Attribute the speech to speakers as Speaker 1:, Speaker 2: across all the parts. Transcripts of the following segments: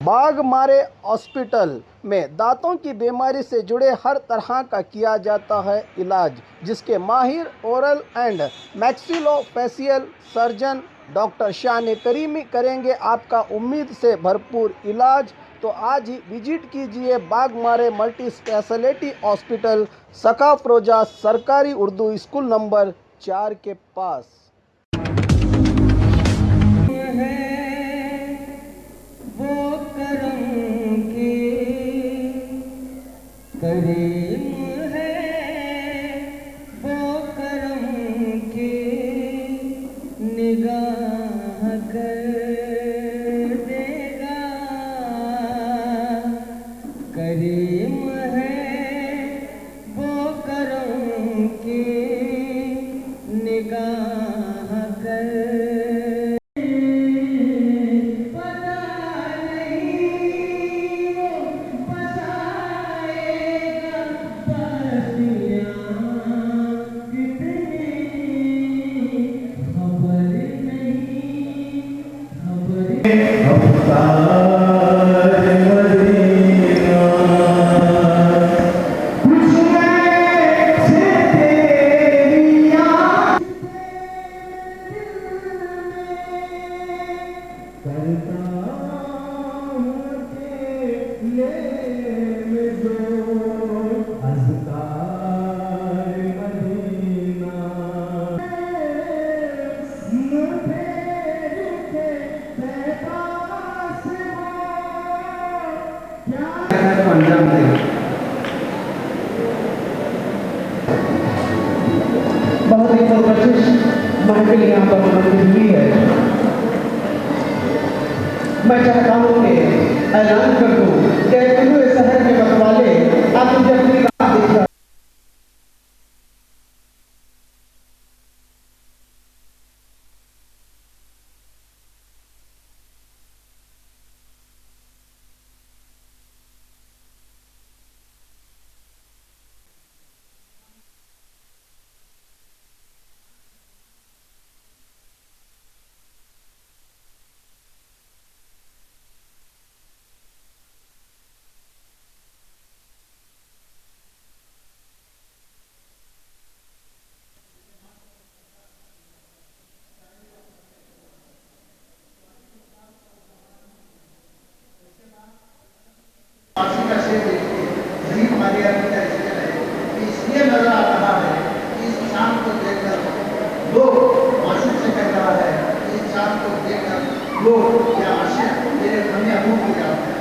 Speaker 1: Baghmare hospital में दांतों की बीमारी से जुड़े हर तरह का किया जाता है इलाज, जिसके माहिर oral and maxillofacial surgeon doctor शान करीमी करेंगे आपका उम्मीद से भरपूर इलाज। तो आज ही विजिट कीजिए बाघमारे मल्टी स्पेशलिटी हॉस्पिटल, सकाफरोजा सरकारी उर्दू स्कूल नंबर 4 के पास।
Speaker 2: करीम है वो करम की निगाह कर देगा। करीम है वो करम की निगाह कर। बहुत ही पुरकशिश महफिल यहाँ पर मुनक़िद हुई है। मैं चाहता हूँ कि ऐलान कर दूँ कि कुल्लू शहर के मतवाले आप मुझे अपनी राह दिखा। इसलिए नजर आ रहा है कि इस शाम को देखकर लोग आशिक से कह रहा है कि इस शाम को देखकर लोग क्या आशिक मेरे हमें अबू की जाते हैं,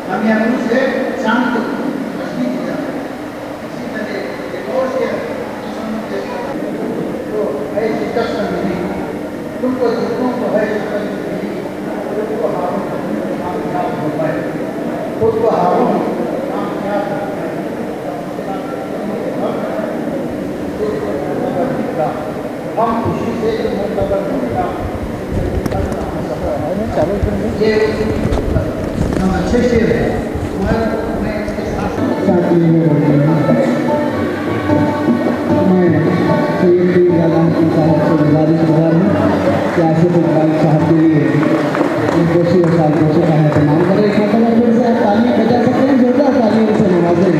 Speaker 2: हमें अबू से शाम को मछली की जाते हैं। इसी तरह एक और शेर तो है शिकस्त मिली तुमको, जितनों को है शिकस्त मिली तुमको हारून कामयाब हो पाए, खुद को हारून कामयाब हम खुशी से ये अच्छे से मैं सैयद साहब से गुजारिश हूँ कि आसिफ इकबाल साहब के लिए कोशी और साल कोशी का एहतमाम करें। एक मतलब फिर से आप ताली बजा सकते हैं, जोरदार ताली से नवाजें।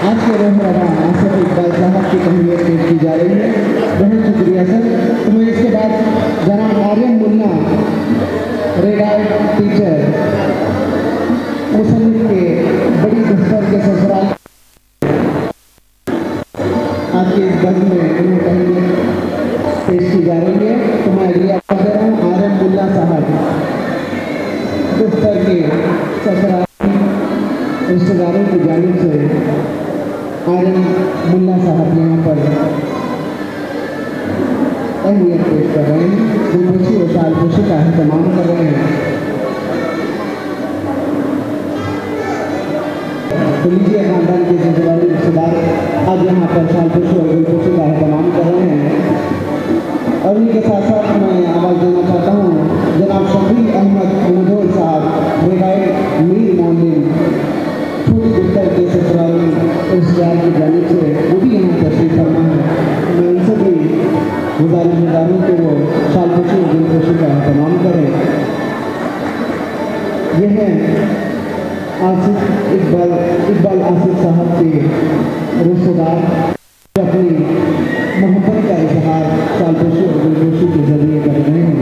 Speaker 2: आज के रोज रवा आसिफ इकबाल साहब की तहनीत पेश की जा रही है। बहुत शुक्रिया सर। तो मैं इसके बाद जनाब आर्यन मुन्ना रिटायर्ड टीचर मुसन्निफ के बड़ी दफ्तर के ससुराल आज के इस बंद में उन्हें तहनीत पेश की जा रही है। तो मैं अगली आपको दे रहा हूँ आर्यन मुन्ना साहब दफ्तर के ससुराल रिश्तेदारों की जानिब से आर्यन मुन्ना साहब यहाँ पर अहमियत पेश कर रहे हैं, जो खुशी और साल खुशी का एहतमाम कर रहे हैं। तो लीजिए खानदान के जिम्मेदारी रिश्तेदार आज यहाँ पर साल खुशी और खुशी का एहतमाम कर रहे हैं। और इनके साथ साथ मैं आवाज़ देना चाहता हूँ जनाब शफी अहमद मुजोर साहब रिटायर्ड मीर मोहम्मद छोटी दफ्तर के ससुराल रिश्तेदार की जानिब से, वो भी यहाँ तशरीफ फरमा है। मैं उनसे भी गुजारिश के वो साल खुशी और दिल खुशी का एहतमाम करें। ये हैं इकबाल आसिफ साहब के रिश्तेदार जो अपनी मोहब्बत का इजहार सालपोशी और दिलपोशी के जरिए कर रहे हैं।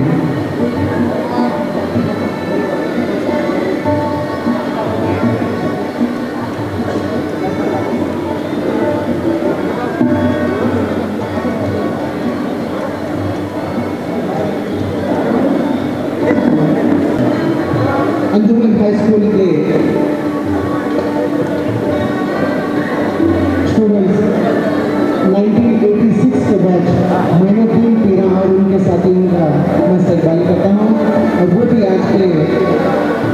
Speaker 2: अंजुमन हाई स्कूल के स्टूडेंट्स 1986 के बैच मोइनुद्दीन पीरा और उनके साथियों का मैं इस्तकबाल करता हूँ और वो भी आज के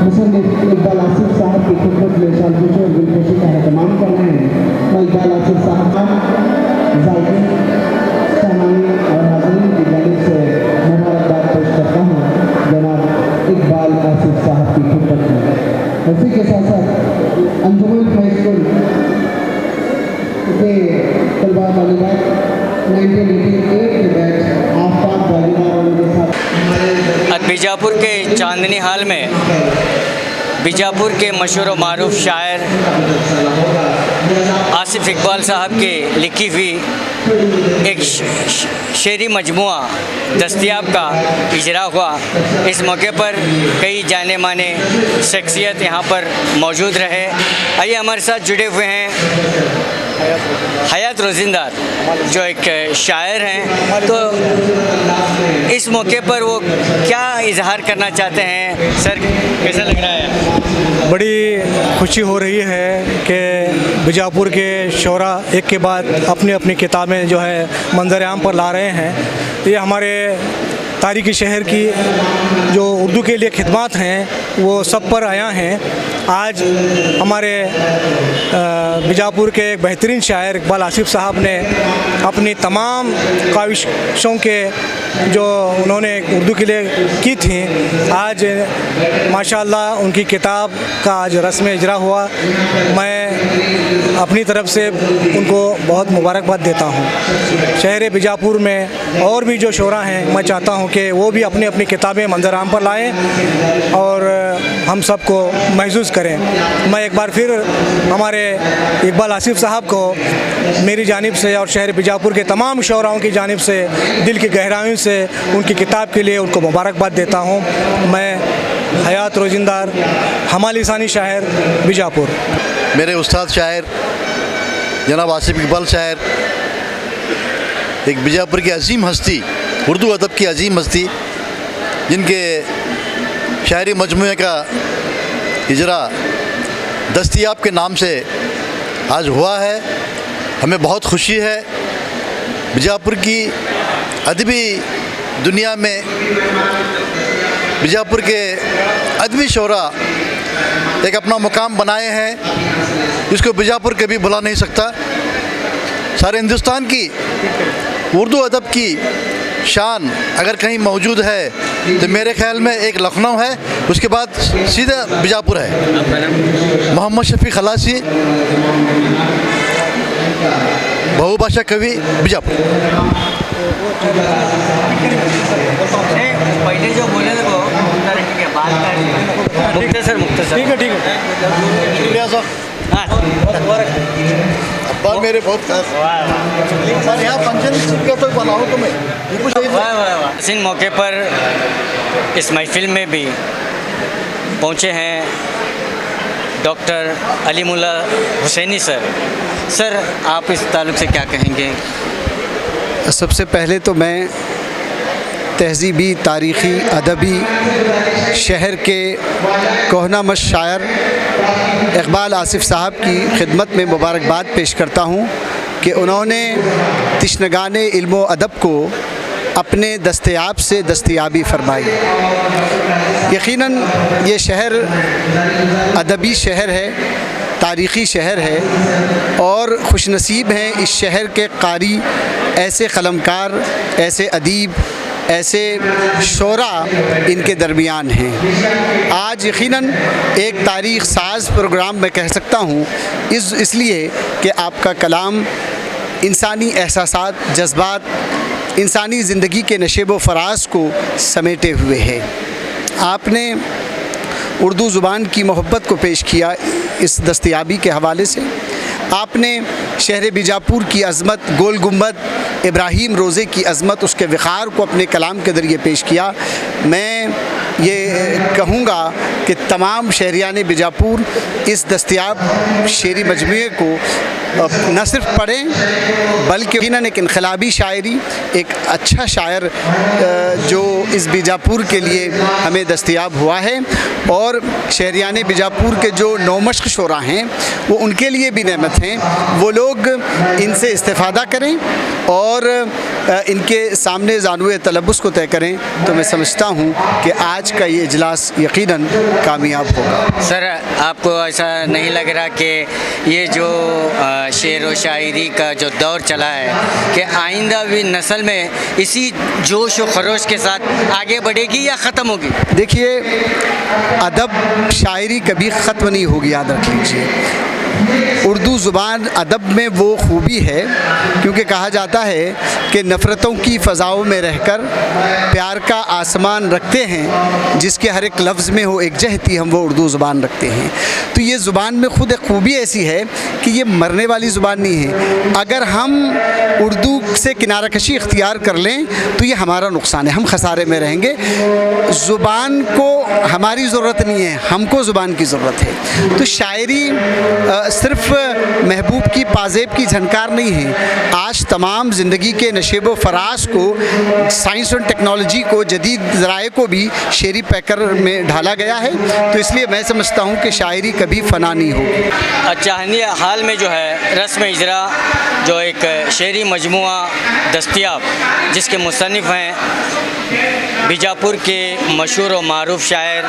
Speaker 2: मुसन्निफ इकबाल आसिफ साहब की खिदमत में सालपोशी और दिलपोशी का एहतमाम कर रहे हैं। मैं इकबाल आसिफ साहब जायरीन, सामानी और हाज़रीन की जानिब से मुबारकबाद पेश करता हूँ जनाब इकबाल आसिफ साहब की खिदमत में। इसी के साथ साथ अंजुमन हाई स्कूल के तलबा तालिबात 1988 के बैच आफताब जालीदार और उनके साथ
Speaker 3: आज बीजापुर के चांदनी हाल में बीजापुर के मशहूर व मारूफ शायर आसिफ इकबाल साहब के लिखी हुई एक शेरी मजमुआ दस्तयाब का इजरा हुआ। इस मौके पर कई जाने माने शख्सियत यहाँ पर मौजूद रहे। आइए हमारे साथ जुड़े हुए हैं हयात रोजिंदार जो एक शायर हैं, तो इस मौके पर वो क्या इजहार करना चाहते हैं? सर कैसा लग रहा है?
Speaker 4: बड़ी खुशी हो रही है कि बीजापुर के शोरा एक के बाद अपनी अपनी किताबें जो है मंजर आम पर ला रहे हैं। ये हमारे तारीख़ी शहर की जो उर्दू के लिए खिदमत हैं वो सब पर आया हैं। आज हमारे बीजापुर के एक बेहतरीन शायर इकबाल आसिफ साहब ने अपनी तमाम काविशों के जो उन्होंने उर्दू के लिए की थी, आज माशाअल्लाह उनकी किताब का आज रस्म इजरा हुआ। मैं अपनी तरफ से उनको बहुत मुबारकबाद देता हूँ। शहर बीजापुर में और भी जो शोरा हैं, मैं चाहता हूँ कि वो भी अपनी अपनी किताबें मंजर आम पर लाएँ और हम सबको महसूस करें। मैं एक बार फिर हमारे इकबाल आसिफ साहब को मेरी जानिब से और शहर बीजापुर के तमाम शोराओं की जानिब से दिल की गहराइयों से उनकी किताब के लिए उनको मुबारकबाद देता हूँ। मैं हयात रोजिंदार, हमारी लिसानी शायर, बीजापुर।
Speaker 5: मेरे उस्ताद शायर जनाब आसिफ इकबाल शायर एक बीजापुर की अजीम हस्ती, उर्दू अदब की अजीम हस्ती, जिनके शायरी मजमूए का इजरा दस्तयाब के नाम से आज हुआ है। हमें बहुत खुशी है। बीजापुर की अदबी दुनिया में बीजापुर के अदबी शोरा एक अपना मुकाम बनाए हैं, जिसको बीजापुर कभी भुला नहीं सकता। सारे हिंदुस्तान की उर्दू अदब की शान अगर कहीं मौजूद है तो मेरे ख्याल में एक लखनऊ है, उसके बाद सीधा बीजापुर है। मोहम्मद शफी खलासी, बहुभाषा कवि, बीजापुर।
Speaker 3: पहले जो बोले थे वो मुख्तसर
Speaker 4: ठीक है
Speaker 5: शुक्रिया साहब। अब्बा मेरे बहुत खास सर, यहाँ फंक्शन के तो बनाओ तो मैं
Speaker 3: इस मौके पर इस महफिल में भी पहुँचे हैं डॉक्टर अलीमुल्ला हुसैनी सर। सर आप इस ताल्लुक़ से क्या कहेंगे?
Speaker 6: सबसे पहले तो मैं तहज़ीबी, तारीख़ी, अदबी शहर के कोहनामश शायर इकबाल आसिफ साहब की खिदमत में मुबारकबाद पेश करता हूँ कि उन्होंने तिश्नगाने इल्म अदब को अपने दस्तयाब से दस्तयाबी फरमाई। यकीनन ये शहर अदबी शहर है, तारीख़ी शहर है और खुशनसीब हैं इस शहर के कारी, ऐसे कलमकार, ऐसे अदीब, ऐसे शोरा इनके दरमियान हैं। आज यकीनन एक तारीख़ साज प्रोग्राम मैं कह सकता हूँ इसलिए कि आपका कलाम इंसानी एहसासात, जज्बात, इंसानी ज़िंदगी के नशेब व फराज को समेटे हुए है। आपने उर्दू ज़ुबान की मोहब्बत को पेश किया इस दस्तयाबी के हवाले से। आपने शहर बीजापुर की अज़मत, गोल गुंबद, इब्राहिम रोज़े की अज़मत, उसके विक़ार को अपने कलाम के ज़रिए पेश किया। मैं ये कहूँगा कि तमाम शहरियान बीजापुर इस दस्तयाब शेरी मजमूए को न सिर्फ पढ़ें बल्कि यकीनन एक इनकलाबी शायरी, एक अच्छा शायर जो इस बीजापुर के लिए हमें दस्तयाब हुआ है, और शहरियान बीजापुर के जो नौमश्क शोरा हैं वो उनके लिए भी नेमत हैं। वो लोग इनसे इस्तेफ़ादा करें और इनके सामने ज़ानुए तलब्बुस को तय करें, तो मैं समझता हूँ कि आज का ये इजलास यकीनन कामयाब होगा।
Speaker 3: सर, आपको ऐसा नहीं लग रहा कि ये जो शेर व शायरी का जो दौर चला है कि आइंदा भी नस्ल में इसी जोश व खरोश के साथ आगे बढ़ेगी या ख़त्म होगी?
Speaker 6: देखिए, अदब शायरी कभी ख़त्म नहीं होगी, याद रख लीजिए। उर्दू ज़ुबान अदब में वो खूबी है क्योंकि कहा जाता है कि नफ़रतों की फ़ज़ाओं में रहकर प्यार का आसमान रखते हैं, जिसके हर एक लफ्ज़ में हो एक जहती, हम वो उर्दू ज़ुबान रखते हैं। तो ये ज़ुबान में ख़ुद एक खूबी ऐसी है कि ये मरने वाली ज़ुबान नहीं है। अगर हम उर्दू से किनारा कशी इख्तियार कर लें तो ये हमारा नुकसान है, हम खसारे में रहेंगे। ज़ुबान को हमारी ज़रूरत नहीं है, हमको ज़ुबान की ज़रूरत है। तो शायरी सिर्फ महबूब की पाजेब की झनकार नहीं है। आज तमाम ज़िंदगी के नशेब व फराश को, साइंस और टेक्नोलॉजी को, जदीद ज़राए को भी शेरी पैकर में ढाला गया है। तो इसलिए मैं समझता हूँ कि शायरी कभी फ़ना नहीं होगी।
Speaker 3: अच्छा, हाल में जो है रस्म इजरा जो एक शेरी मजमुआ दस्तयाब जिसके मुसन्निफ़ हैं बीजापुर के मशहूर और मारूफ शायर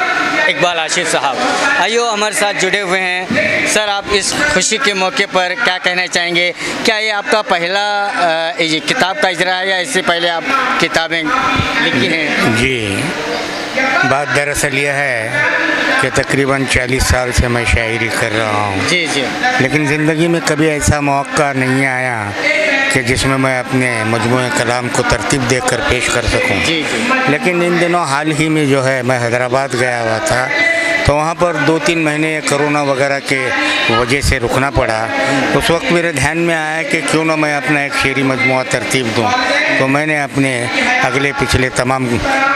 Speaker 3: इकबाल आशिफ साहब, आइयो हमारे साथ जुड़े हुए हैं। सर, आप इस खुशी के मौके पर क्या कहना चाहेंगे? क्या ये आपका पहला किताब का इजरा है या इससे पहले आप किताबें लिखी हैं?
Speaker 7: जी, बात दरअसल यह है कि तकरीबन 40 साल से मैं शायरी कर रहा हूँ।
Speaker 3: जी जी।
Speaker 7: लेकिन ज़िंदगी में कभी ऐसा मौका नहीं आया कि जिसमें मैं अपने मजमूए कलाम को तरतीब देकर पेश कर सकूं।
Speaker 3: जी जी।
Speaker 7: लेकिन इन दिनों हाल ही में जो है मैं हैदराबाद गया हुआ था, तो वहाँ पर 2-3 महीने कोरोना वगैरह के वजह से रुकना पड़ा। उस वक्त मेरे ध्यान में आया कि क्यों ना मैं अपना एक शेरी मजमुआ तरतीब दूँ। तो मैंने अपने अगले पिछले तमाम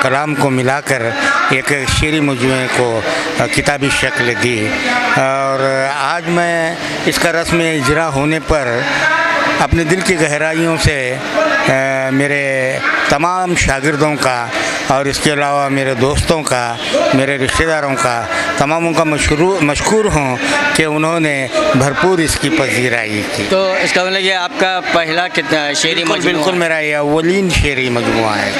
Speaker 7: कलाम को मिलाकर एक शेरी मजमुए को किताबी शक्ल दी, और आज मैं इसका रस्म इजरा होने पर अपने दिल की गहराइयों से मेरे तमाम शागिर्दों का और इसके अलावा मेरे दोस्तों का, मेरे रिश्तेदारों का, तमामों का मशकूर हूँ कि उन्होंने भरपूर इसकी पजीराई की।
Speaker 3: तो इसका मतलब ये आपका पहला शेरी मजमुआ?
Speaker 7: बिल्कुल, मेरा ये अव्वलीन शेरी मजमुआ है।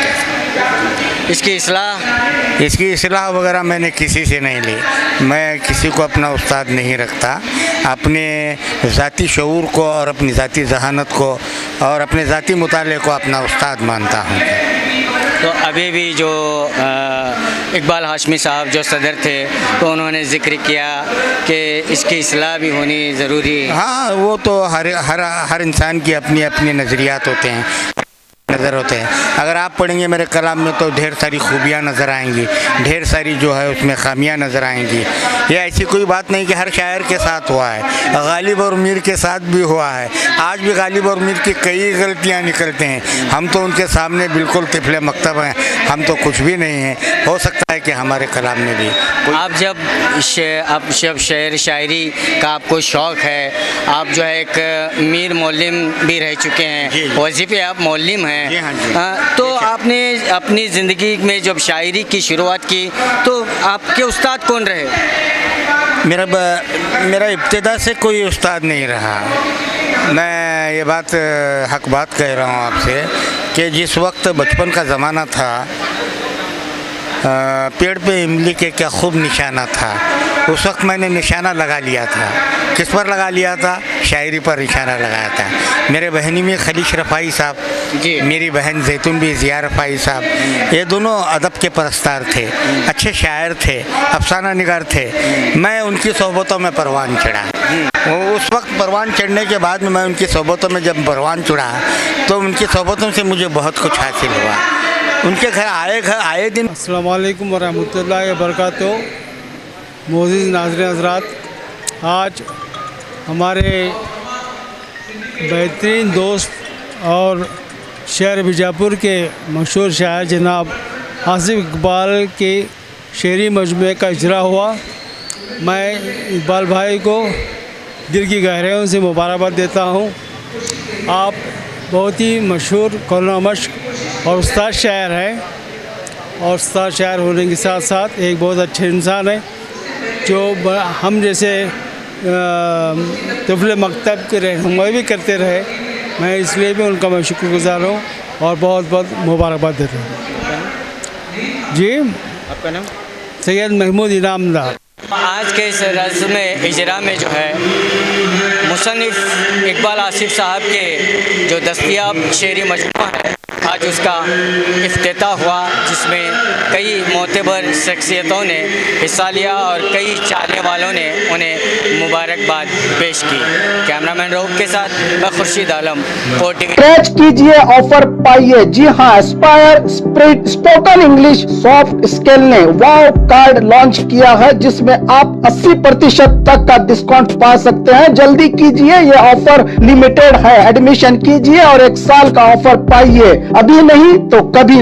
Speaker 7: इसकी इस्लाह वगैरह मैंने किसी से नहीं ली। मैं किसी को अपना उस्ताद नहीं रखता। अपने ज़ाती शऊर को और अपनी ज़ाती जहानत को और अपने ज़ाती मुताले को अपना उस्ताद मानता हूँ।
Speaker 3: तो अभी भी जो इकबाल हाशमी साहब जो सदर थे, तो उन्होंने ज़िक्र किया कि इसकी इस्लाह भी होनी ज़रूरी है।
Speaker 7: हाँ, वो तो हर इंसान की अपनी अपनी नज़रियात होते हैं, नज़र होते हैं। अगर आप पढ़ेंगे मेरे कलाम में तो ढेर सारी खूबियाँ नज़र आएंगी, ढेर सारी जो है उसमें खामियाँ नज़र आएंगी। ये ऐसी कोई बात नहीं कि हर शायर के साथ हुआ है, गालिब और मीर के साथ भी हुआ है। आज भी गालिब और मीर की कई गलतियाँ निकलते हैं। हम तो उनके सामने बिल्कुल तिफले मकतब हैं, हम तो कुछ भी नहीं हैं। हो सकता है कि हमारे कलाम में भी
Speaker 3: आप जब शेर शायरी का आपको शौक़ है, आप जो है एक मीर मौलिम भी रह चुके हैं, वजीफ़े आप मौलिम हैं।
Speaker 7: जी हाँ जी।
Speaker 3: तो आपने अपनी ज़िंदगी में जब शायरी की शुरुआत की तो आपके उस्ताद कौन रहे?
Speaker 7: मेरा इब्तिदा से कोई उस्ताद नहीं रहा। मैं ये हक बात कह रहा हूँ आपसे कि जिस वक्त बचपन का ज़माना था, पेड़ पे इमली के क्या खूब निशाना था, उस वक्त मैंने निशाना लगा लिया था। किस पर लगा लिया था? शायरी पर निशाना लगाया था। मेरे बहनी में खलीश रफ़ाई साहब, मेरी बहन जैतून भी ज़िया रफ़ाई साहब, ये दोनों अदब के परस्तार थे, अच्छे शायर थे, अफसाना निगार थे। मैं उनकी सोहबतों में परवान चढ़ा। उस वक्त परवान चढ़ने के बाद में मैं उनकी सोहबतों में जब परवान चढ़ा तो उनकी सोहबतों से मुझे बहुत कुछ हासिल हुआ। उनके घर आए दिन।
Speaker 8: अस्सलाम वालेकुम वरहमतुल्लाहि वबरकातुहू। मोअज़्ज़िज़ नाज़रीन हज़रात, आज हमारे बेहतरीन दोस्त और शहर बीजापुर के मशहूर शायर जनाब आसिफ इकबाल के शेरी मजमूए का इजरा हुआ। मैं इकबाल भाई को दिल की गहराइयों से मुबारकबाद देता हूँ। आप बहुत ही मशहूर कौनो मश्क और उस्ताद शायर हैं, और उस्ताद शायर होने के साथ साथ एक बहुत अच्छे इंसान हैं जो हम जैसे तफले मकतब के रहनुमाई भी करते रहे। मैं इसलिए भी उनका मैं शुक्रगुज़ार हूँ और बहुत बहुत मुबारकबाद देता हूँ। जी,
Speaker 3: आपका नाम?
Speaker 8: सैयद महमूद इनामदार।
Speaker 3: आज के इस रस्म इजरा में जो है मुसन्निफ़ इकबाल आसिफ साहब के जो दस्तयाब शेरी मजमूआ है, आज उसका इफ्तिताह हुआ, जिसमें कई मोतबर शख्सियतों ने हिस्सा लिया और कई चाहने वालों ने उन्हें मुबारकबाद पेश की। कैमरामैन रऊफ के साथ मैं खुर्शीद आलम, OTV।
Speaker 1: स्क्रैच कीजिए, ऑफर पाइए। जी हाँ, Aspire spirit spoken English soft skill ने वाव कार्ड लॉन्च किया है, जिसमें आप 80% तक का डिस्काउंट पा सकते हैं। जल्दी कीजिए, ये ऑफर लिमिटेड है। एडमिशन कीजिए और 1 साल का ऑफर पाइए। अभी नहीं तो कभी नहीं।